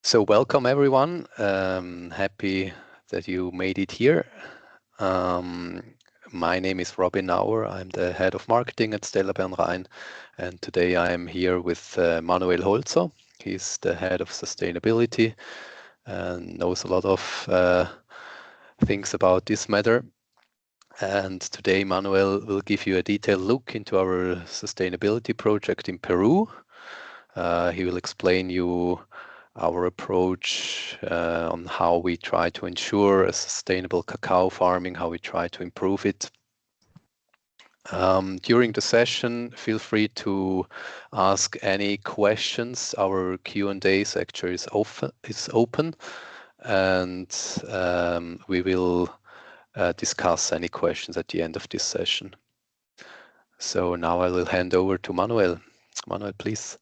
So welcome everyone. Happy that you made it here. My name is Robin Nauer. I'm the head of marketing at Stella Bernrhein, and today I am here with Manuel Holzer. He's the head of sustainability and knows a lot of things about this matter. And today Manuel will give you a detailed look into our sustainability project in Peru. He will explain you our approach on how we try to ensure a sustainable cacao farming, how we try to improve it. During the session, feel free to ask any questions. Our Q&A section is open, and we will discuss any questions at the end of this session. So now I will hand over to Manuel. Manuel, please.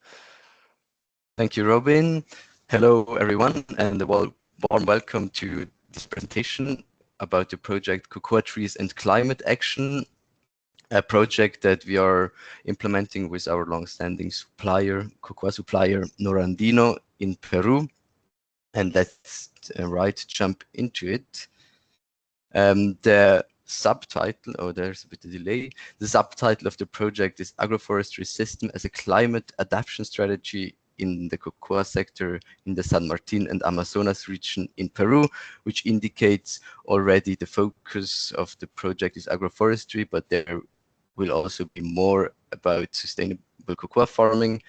Thank you, Robin. Hello, everyone, and a warm welcome to this presentation about the project Cocoa Trees and Climate Action, a project that we are implementing with our long-standing cocoa supplier, Norandino in Peru. And let's jump into it. The subtitle, there's a bit of delay. The subtitle of the project is Agroforestry System as a Climate Adaptation Strategy in the cocoa sector in the San Martin and Amazonas region in Peru, which indicates already the focus of the project is agroforestry, but there will also be more about sustainable cocoa farming,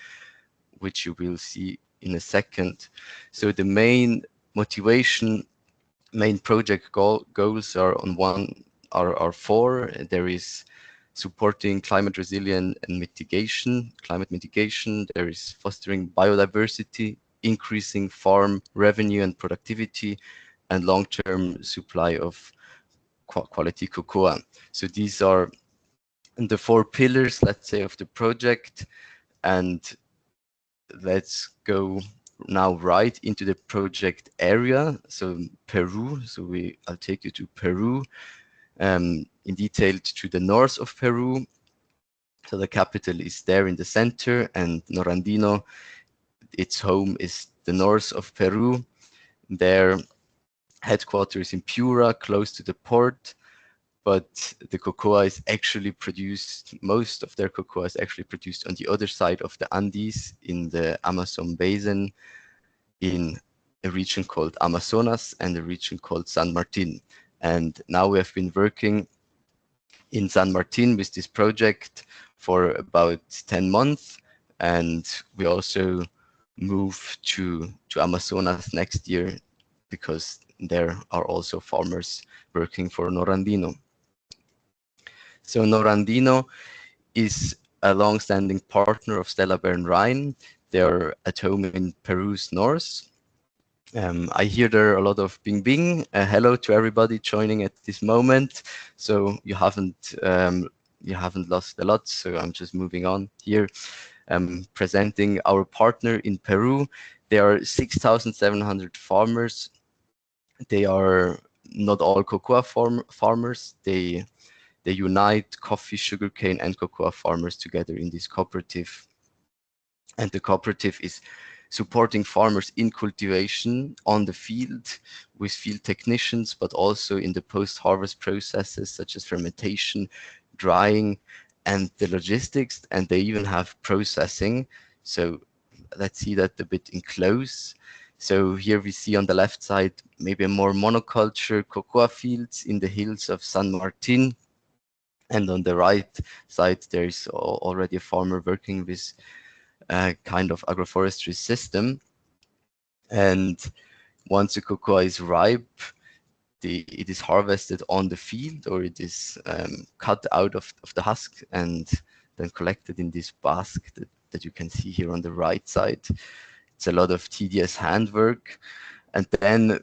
which you will see in a second. So the main motivation, main project goals are four. There is supporting climate resilience and climate mitigation. There is fostering biodiversity, increasing farm revenue and productivity, and long-term supply of quality cocoa. So these are the four pillars, let's say, of the project. And let's go now right into the project area. So Peru, I'll take you to Peru. In detail to the north of Peru. So the capital is there in the center, and Norandino, its home is the north of Peru. Their headquarters in Piura, close to the port, but the cocoa is actually produced, most of their cocoa is actually produced on the other side of the Andes in the Amazon basin in a region called Amazonas and a region called San Martin. And now we have been working in San Martin with this project for about 10 months. And we also move to Amazonas next year because there are also farmers working for Norandino. So Norandino is a long-standing partner of Stella Bernrhein. They are at home in Peru's north. I hear there are a lot of bing bing. Hello to everybody joining at this moment. So you haven't lost a lot. So I'm just moving on here, presenting our partner in Peru. There are 6,700 farmers. They are not all cocoa farmers. They unite coffee, sugarcane, and cocoa farmers together in this cooperative. And the cooperative is supporting farmers in cultivation on the field with field technicians, but also in the post-harvest processes such as fermentation, drying, and the logistics, and they even have processing. So let's see that a bit in close. So here we see on the left side maybe a more monoculture cocoa fields in the hills of San Martin. And on the right side, there is already a farmer working with a kind of agroforestry system. And once the cocoa is ripe, it is harvested on the field, or it is cut out of the husk and then collected in this basket that you can see here on the right side. It's a lot of tedious handwork. And then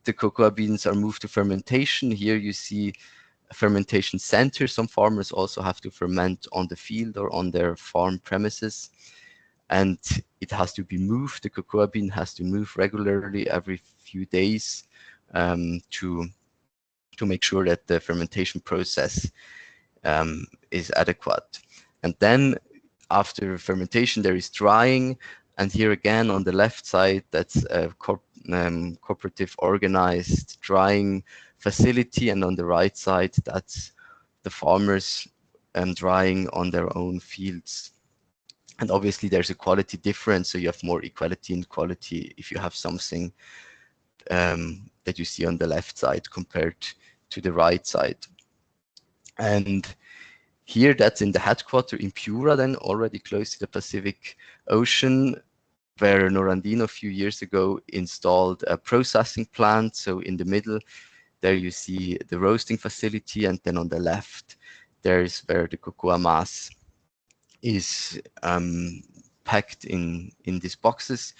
the cocoa beans are moved to fermentation. Here you see a fermentation center. Some farmers also have to ferment on the field or on their farm premises. And it has to be moved. The cocoa bean has to move regularly every few days to make sure that the fermentation process is adequate. And then after fermentation, there is drying. And here again on the left side, that's a cooperative organized drying facility, and on the right side, that's the farmers drying on their own fields. And obviously there's a quality difference, so you have more equality in quality if you have something that you see on the left side compared to the right side. And here, that's in the headquarters in Piura, then already close to the Pacific Ocean, where Norandino a few years ago installed a processing plant. So in the middle, there you see the roasting facility, and then on the left, there's where the cocoa mass is packed in these boxes.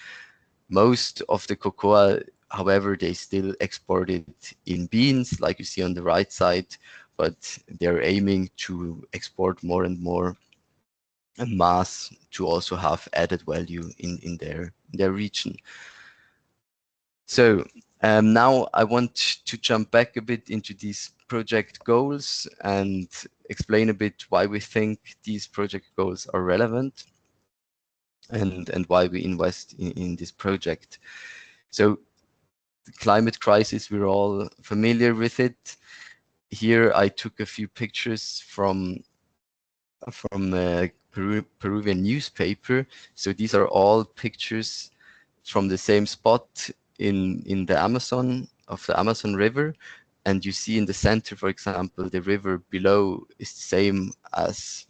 Most of the cocoa, however, they still export it in beans, like you see on the right side, but they're aiming to export more and more mass to also have added value in their region. So now I want to jump back a bit into these project goals and explain a bit why we think these project goals are relevant and why we invest in this project. So the climate crisis, we're all familiar with it. Here I took a few pictures from a Peruvian newspaper. So these are all pictures from the same spot in the Amazon, of the Amazon River. And you see in the center, for example, the river below is the same as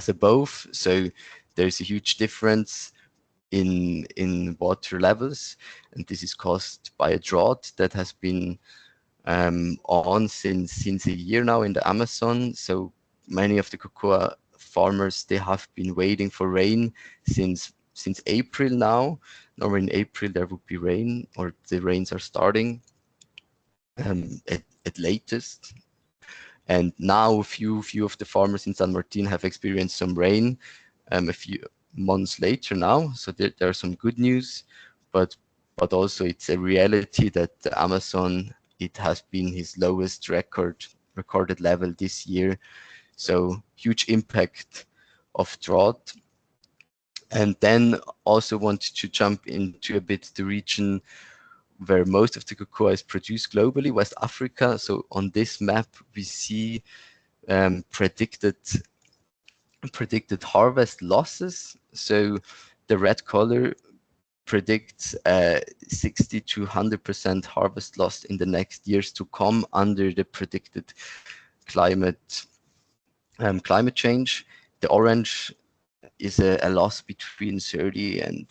above. So there's a huge difference in water levels, and this is caused by a drought that has been on since a year now in the Amazon. So many of the cocoa farmers, they have been waiting for rain since April now. Normally in April there would be rain, or the rains are starting at latest. And now a few of the farmers in San Martin have experienced some rain a few months later now. So there are some good news, but also it's a reality that the Amazon, it has been his lowest recorded level this year. So huge impact of drought. And then also want to jump into a bit the region where most of the cocoa is produced globally, West Africa. So on this map, we see predicted harvest losses. So the red color predicts 60 to 100% harvest loss in the next years to come under the predicted climate change. The orange is a loss between 30 and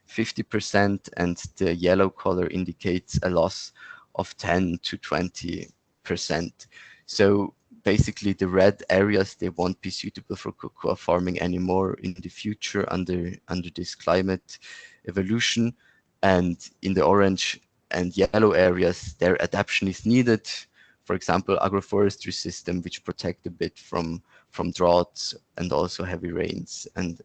50%, and the yellow color indicates a loss of 10 to 20%. So basically the red areas, they won't be suitable for cocoa farming anymore in the future under this climate evolution. And in the orange and yellow areas, their adaptation is needed. For example, agroforestry system, which protect a bit from droughts and also heavy rains and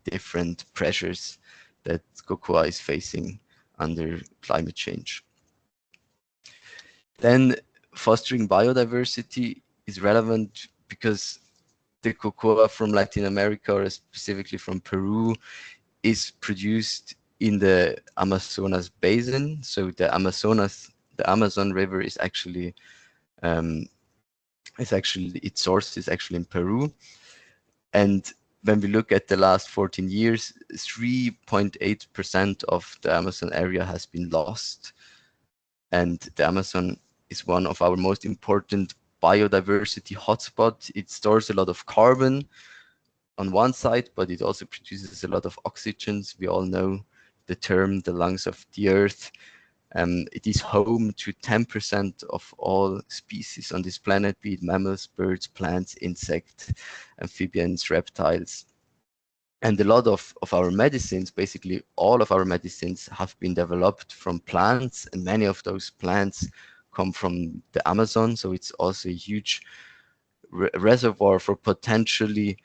different pressures that cocoa is facing under climate change. Then fostering biodiversity is relevant because the cocoa from Latin America, or specifically from Peru, is produced in the Amazonas basin. So the Amazon River is actually its source is actually in Peru. And when we look at the last 14 years, 3.8% of the Amazon area has been lost. And the Amazon is one of our most important biodiversity hotspots. It stores a lot of carbon on one side, but it also produces a lot of oxygens. We all know the term, the lungs of the earth. It is home to 10% of all species on this planet, be it mammals, birds, plants, insects, amphibians, reptiles. And a lot of our medicines, basically all of our medicines, have been developed from plants, and many of those plants come from the Amazon. So it's also a huge reservoir for potentially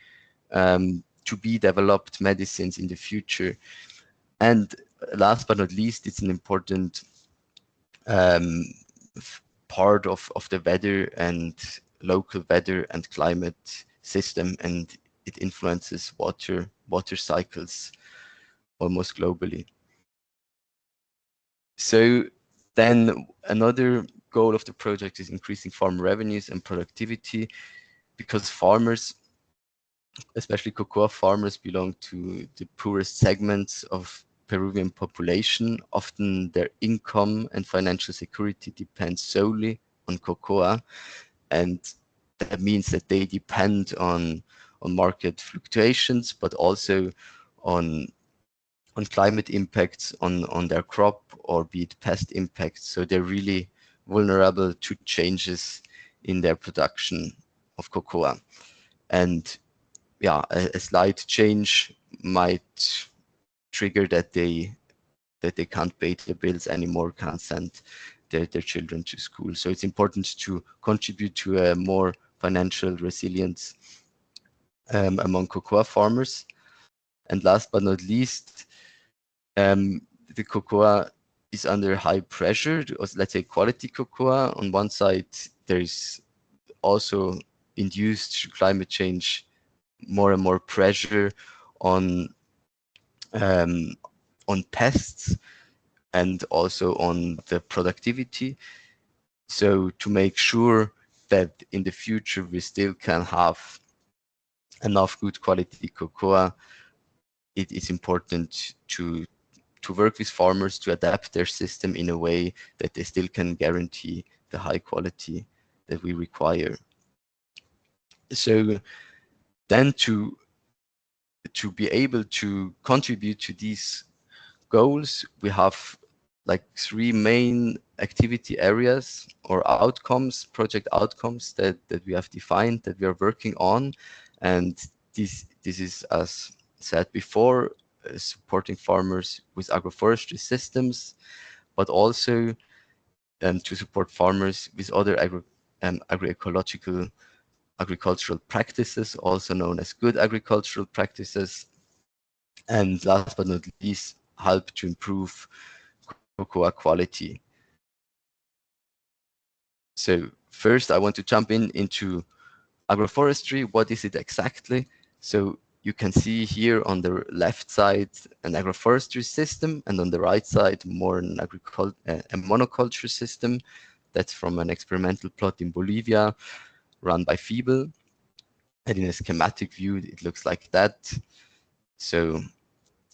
to be developed medicines in the future. And last but not least, it's an important part of the weather and local weather and climate system, and it influences water cycles. almost globally. So then another goal of the project is increasing farm revenues and productivity, because farmers, especially cocoa farmers, belong to the poorest segments of Peruvian population. Often their income and financial security depends solely on cocoa, and that means that they depend on market fluctuations, but also on climate impacts on their crop, or be it pest impacts. So they're really vulnerable to changes in their production of cocoa. And yeah, a slight change might trigger that they can't pay their bills anymore, can't send their children to school. So it's important to contribute to a more financial resilience among cocoa farmers. And last but not least, the cocoa is under high pressure. Let's say quality cocoa. On one side, there's also induced climate change, more and more pressure on um, pests and also on the productivity. So to make sure that in the future we still can have enough good quality cocoa, it is important to work with farmers to adapt their system in a way that they still can guarantee the high quality that we require. So then to be able to contribute to these goals, we have like 3 main activity areas or outcomes, project outcomes that we have defined, that we are working on. And this is, as said before, supporting farmers with agroforestry systems, but also to support farmers with other agroecological agricultural practices, also known as good agricultural practices. And last but not least, help to improve cocoa quality. So first, I want to jump into agroforestry. What is it exactly? So you can see here on the left side an agroforestry system, and on the right side more a monoculture system. That's from an experimental plot in Bolivia run by Feeble. And in a schematic view, it looks like that. So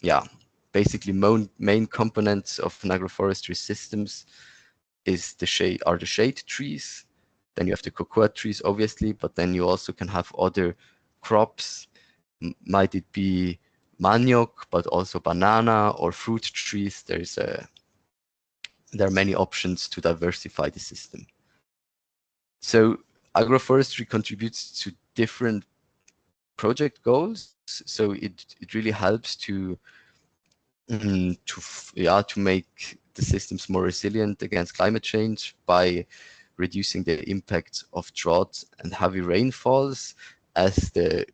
yeah, basically main components of an agroforestry systems are the shade trees. Then you have the cocoa trees, obviously, but then you also can have other crops. Might it be manioc, but also banana or fruit trees. There are many options to diversify the system. So agroforestry contributes to different project goals. So it really helps to make the systems more resilient against climate change by reducing the impact of drought and heavy rainfalls, as the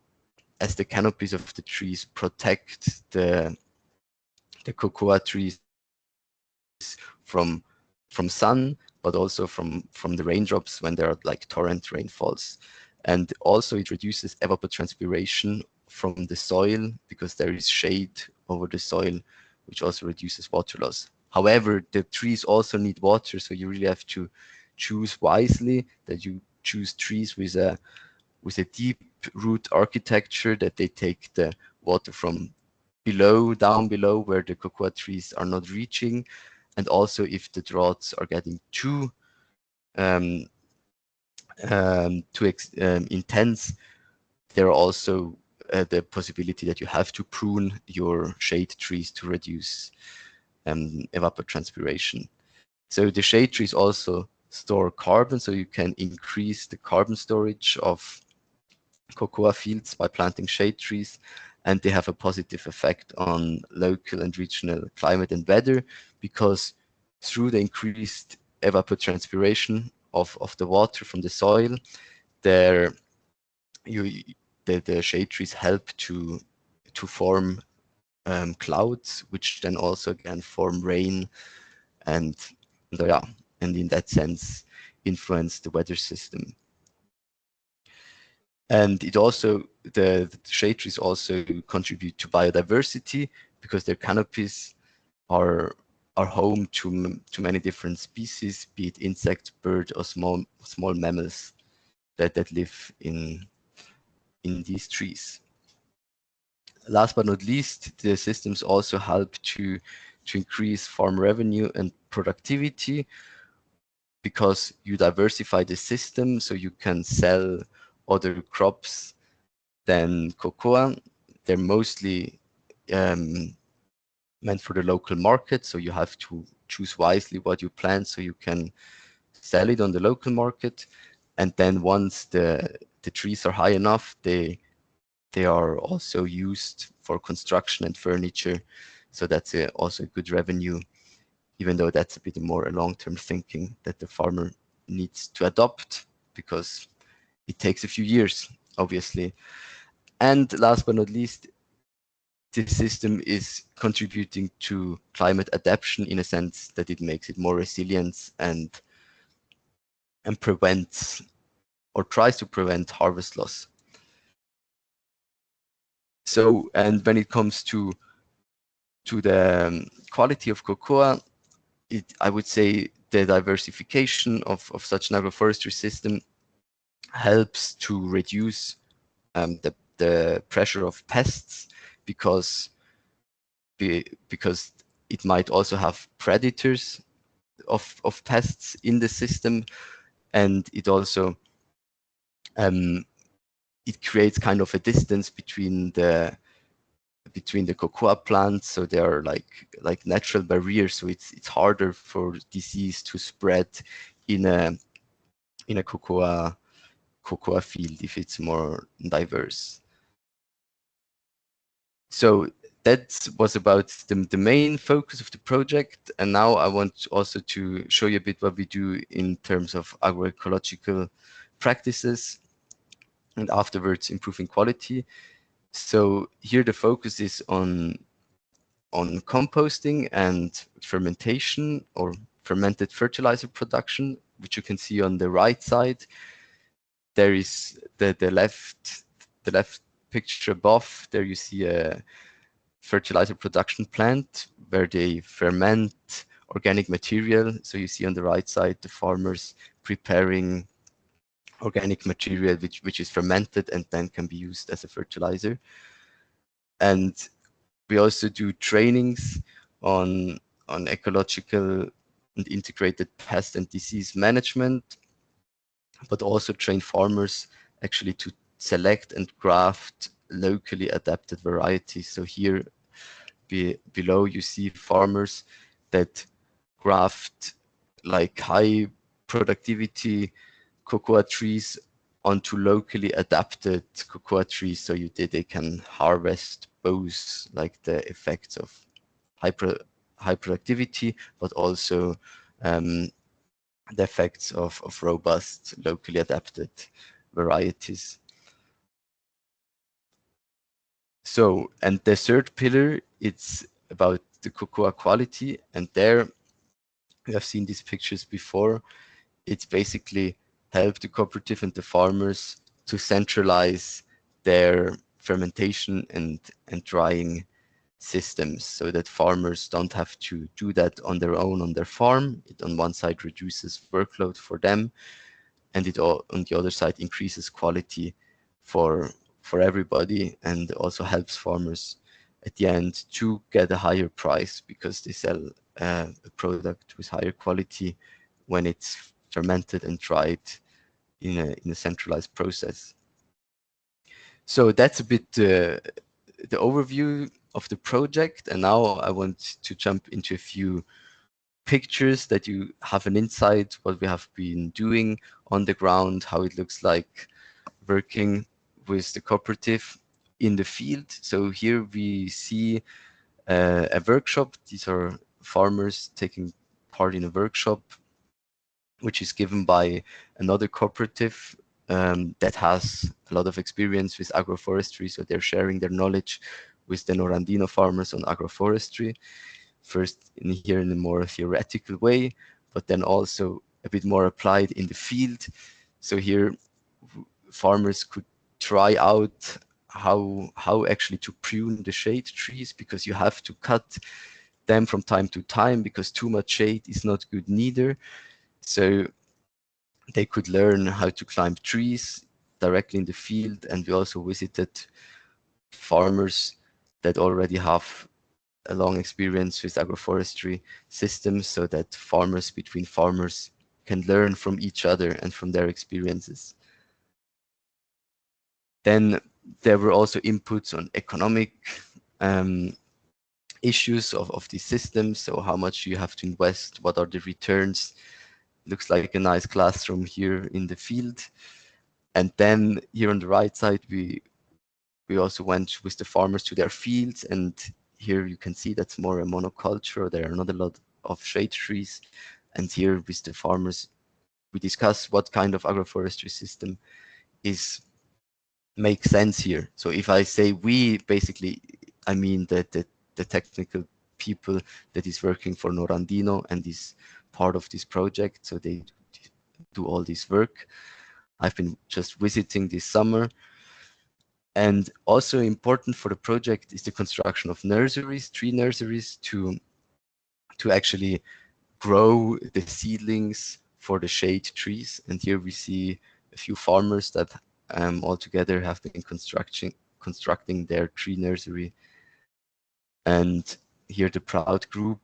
canopies of the trees protect the cocoa trees from sun, but also from the raindrops when there are like torrent rainfalls. And also it reduces evapotranspiration from the soil, because there is shade over the soil, which also reduces water loss. However, the trees also need water, so you really have to choose wisely, that you choose trees with a deep root architecture, that they take the water from down below, where the cocoa trees are not reaching. And also, if the droughts are getting too intense, there are also the possibility that you have to prune your shade trees to reduce evapotranspiration. So the shade trees also store carbon, so you can increase the carbon storage of cocoa fields by planting shade trees, and they have a positive effect on local and regional climate and weather, because through the increased evapotranspiration of the water from the soil, there the shade trees help to form clouds, which then also again form rain, and yeah, and in that sense influence the weather system. And it also, the shade trees also contribute to biodiversity, because their canopies are home to many different species, be it insect, bird, or small mammals that live in these trees. Last but not least, the systems also help to increase farm revenue and productivity, because you diversify the system, so you can sell other crops than cocoa. They're mostly meant for the local market, so you have to choose wisely what you plant so you can sell it on the local market. And then once the trees are high enough, they are also used for construction and furniture. So that's also a good revenue, even though that's a bit more a long-term thinking that the farmer needs to adopt, because it takes a few years, obviously. And last but not least, this system is contributing to climate adaptation in a sense that it makes it more resilient and prevents or tries to prevent harvest loss. So, and when it comes to the quality of cocoa, I would say the diversification of such an agroforestry system helps to reduce the pressure of pests, because it might also have predators of pests in the system, and it also it creates kind of a distance between the cocoa plants, so they are like natural barriers, so it's harder for disease to spread in a cocoa field if it's more diverse. So that was about the main focus of the project, and now I want also to show you a bit what we do in terms of agroecological practices, and afterwards improving quality. So here the focus is on composting and fermentation, or fermented fertilizer production, which you can see on the right side. There is the left picture above. There you see a fertilizer production plant where they ferment organic material. So you see on the right side the farmers preparing organic material which is fermented and then can be used as a fertilizer. And we also do trainings on ecological and integrated pest and disease management, but also train farmers actually to select and graft locally adapted varieties. So here below you see farmers that graft like high productivity cocoa trees onto locally adapted cocoa trees, so they can harvest both like the effects of high productivity, but also the effects of robust locally adapted varieties. So, and the third pillar, it's about the cocoa quality, and there we have seen these pictures before. It's basically help the cooperative and the farmers to centralize their fermentation and drying systems, so that farmers don't have to do that on their own on their farm. It on one side reduces workload for them, and it all on the other side increases quality for everybody, and also helps farmers at the end to get a higher price, because they sell a product with higher quality when it's fermented and dried in a centralized process. So that's a bit the overview of the project, and now I want to jump into a few pictures that you have an insight what we have been doing on the ground, how it looks like working with the cooperative in the field. So here we see a workshop. These are farmers taking part in a workshop which is given by another cooperative that has a lot of experience with agroforestry. So they're sharing their knowledge with the Norandino farmers on agroforestry, first here in a more theoretical way, but then also a bit more applied in the field. So here farmers could try out how actually to prune the shade trees, because you have to cut them from time to time, because too much shade is not good neither. So they could learn how to climb trees directly in the field. And we also visited farmers that already have a long experience with agroforestry systems, so that farmers between farmers can learn from each other and from their experiences. Then there were also inputs on economic um, issues of these systems. So how much you have to invest, what are the returns? Looks like a nice classroom here in the field. And then here on the right side, we also went with the farmers to their fields, and here you can see that's more a monoculture. There are not a lot of shade trees. And here with the farmers, we discuss what kind of agroforestry system is makes sense here. So if I say we, basically, I mean that the technical people that is working for Norandino and is part of this project. So they do all this work. I've been just visiting this summer. And also important for the project is the construction of nurseries, tree nurseries, to actually grow the seedlings for the shade trees. And here we see a few farmers that all together have been constructing their tree nursery. And here the Proud group,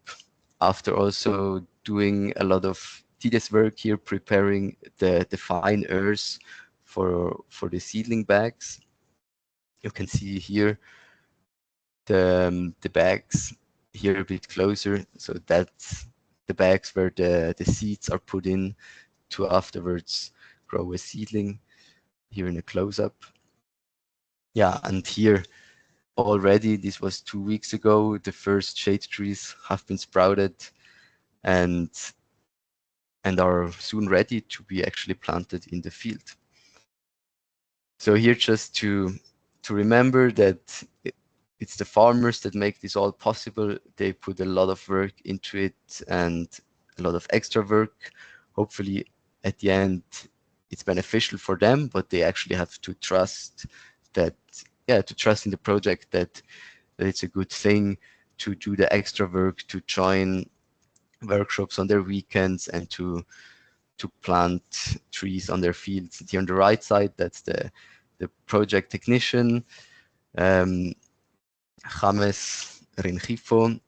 after also doing a lot of tedious work here, preparing the fine earth for the seedling bags. You can see here the bags here a bit closer. So that's the bags where the seeds are put in to afterwards grow a seedling, here in a close-up. Yeah, and here already, this was 2 weeks ago, the first shade trees have been sprouted and are soon ready to be actually planted in the field. So here just to remember that it's the farmers that make this all possible. They put a lot of work into it and a lot of extra work. Hopefully at the end it's beneficial for them, but they actually have to trust that, yeah, to trust in the project that it's a good thing to do the extra work, to join workshops on their weekends and to plant trees on their fields. And here on the right side, that's the project technician, James Rengifo,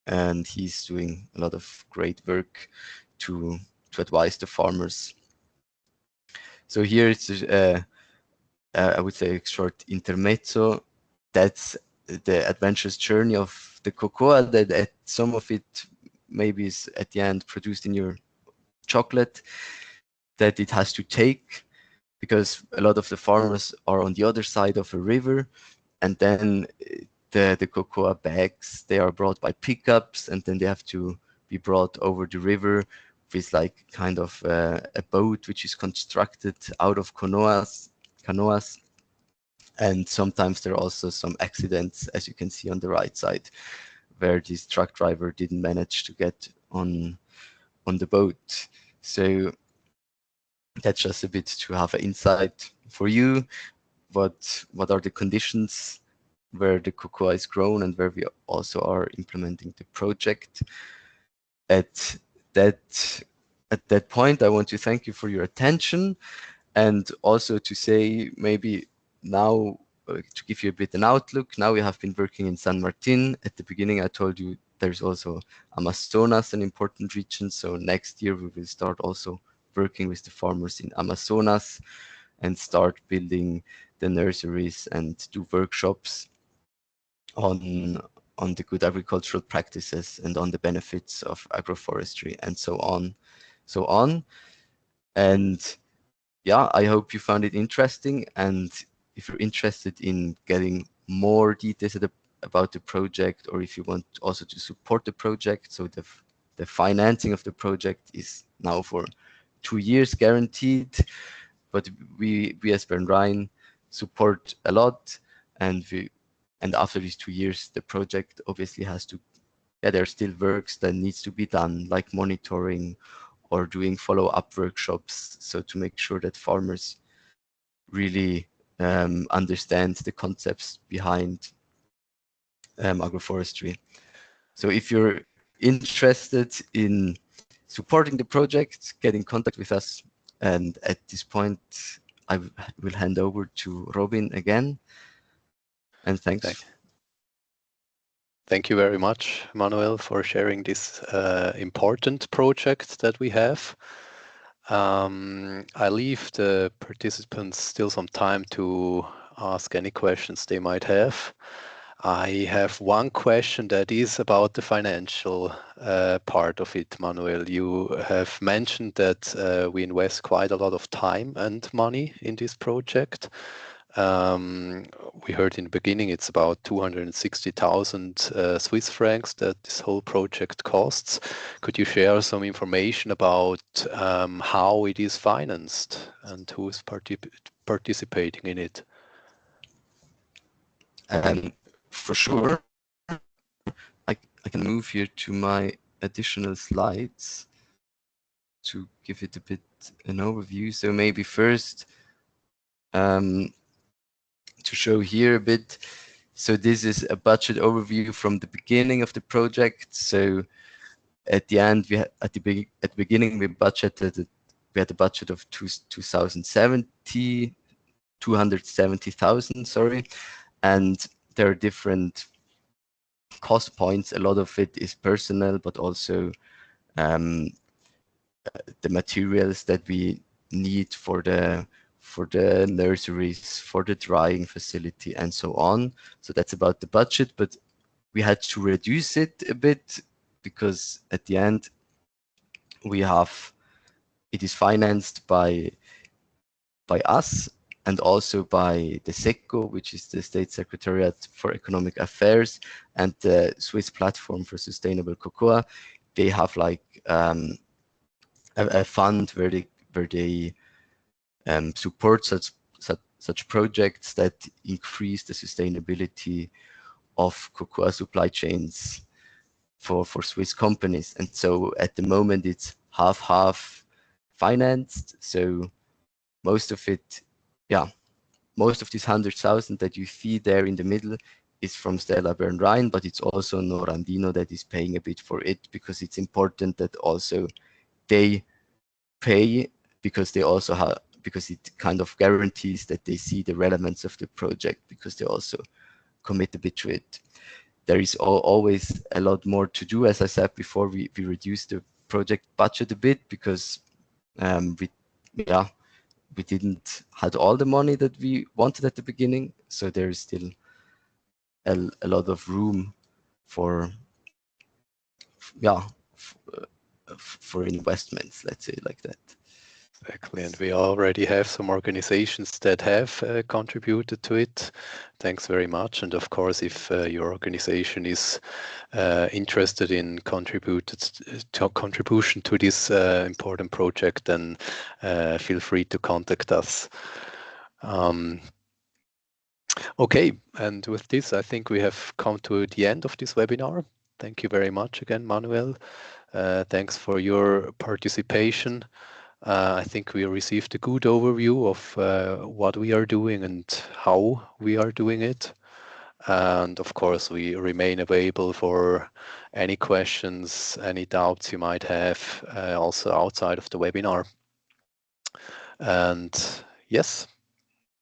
and he's doing a lot of great work to advise the farmers. So here it's I would say a short intermezzo. That's the adventurous journey of the cocoa, that some of it maybe is at the end produced in your chocolate, that it has to take, because a lot of the farmers are on the other side of a river, and then the cocoa bags, they are brought by pickups, and then they have to be brought over the river with like kind of a boat which is constructed out of canoas. And sometimes there are also some accidents, as you can see on the right side, where this truck driver didn't manage to get on the boat. So that's just a bit to have an insight for you. What are the conditions where the cocoa is grown and where we also are implementing the project. At that point, I want to thank you for your attention, and also to say maybe now to give you a bit an outlook. Now we have been working in San Martin. At the beginning, I told you there's also Amazonas, an important region. So next year we will start also working with the farmers in Amazonas and start building the nurseries and do workshops on the good agricultural practices and on the benefits of agroforestry and so on. And yeah, I hope you found it interesting. And if you're interested in getting more details about the project, or if you want also to support the project, so the financing of the project is now for 2 years guaranteed, but we as Bernrhein support a lot, and after these 2 years, the project obviously has to, yeah, there are still works that needs to be done, like monitoring or doing follow-up workshops, so to make sure that farmers really understand the concepts behind agroforestry. So if you're interested in supporting the project, get in contact with us. And at this point, I will hand over to Robin again. And thanks. Thank you very much, Manuel, for sharing this important project that we have. I leave the participants still some time to ask any questions they might have. I have one question that is about the financial part of it, Manuel. You have mentioned that we invest quite a lot of time and money in this project. We heard in the beginning it's about 260,000 Swiss francs that this whole project costs. Could you share some information about how it is financed and who is participating in it? For sure. I can move here to my additional slides to give it a bit an overview. So maybe first to show here a bit. So this is a budget overview from the beginning of the project. So at the end, at the beginning we had a budget of 270,000, sorry, and there are different cost points. A lot of it is personnel, but also the materials that we need for the nurseries, for the drying facility, and so on. So that's about the budget, but we had to reduce it a bit because at the end it is financed by us and also by the SECO, which is the State Secretariat for Economic Affairs, and the Swiss Platform for Sustainable Cocoa. They have like a fund where they support such projects that increase the sustainability of cocoa supply chains for Swiss companies. And so at the moment it's half financed. So most of it, most of this 100,000 that you see there in the middle is from Stella Bernrhein, but it's also Norandino that is paying a bit for it, because it's important that also they pay, because they also have, because it kind of guarantees that they see the relevance of the project, because they also commit a bit to it. There is always a lot more to do. As I said before, we reduced the project budget a bit because we didn't had all the money that we wanted at the beginning. So there is still a lot of room for investments, let's say like that. Exactly, and we already have some organizations that have contributed to it. Thanks very much. And of course, if your organization is interested in contribution to this important project, then feel free to contact us. Okay, and with this, I think we have come to the end of this webinar. Thank you very much again, Manuel. Thanks for your participation. I think we received a good overview of what we are doing and how we are doing it. And of course, we remain available for any questions, any doubts you might have, also outside of the webinar. And yes,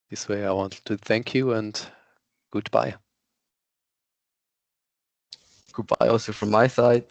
this way I want to thank you and goodbye. Goodbye also from my side.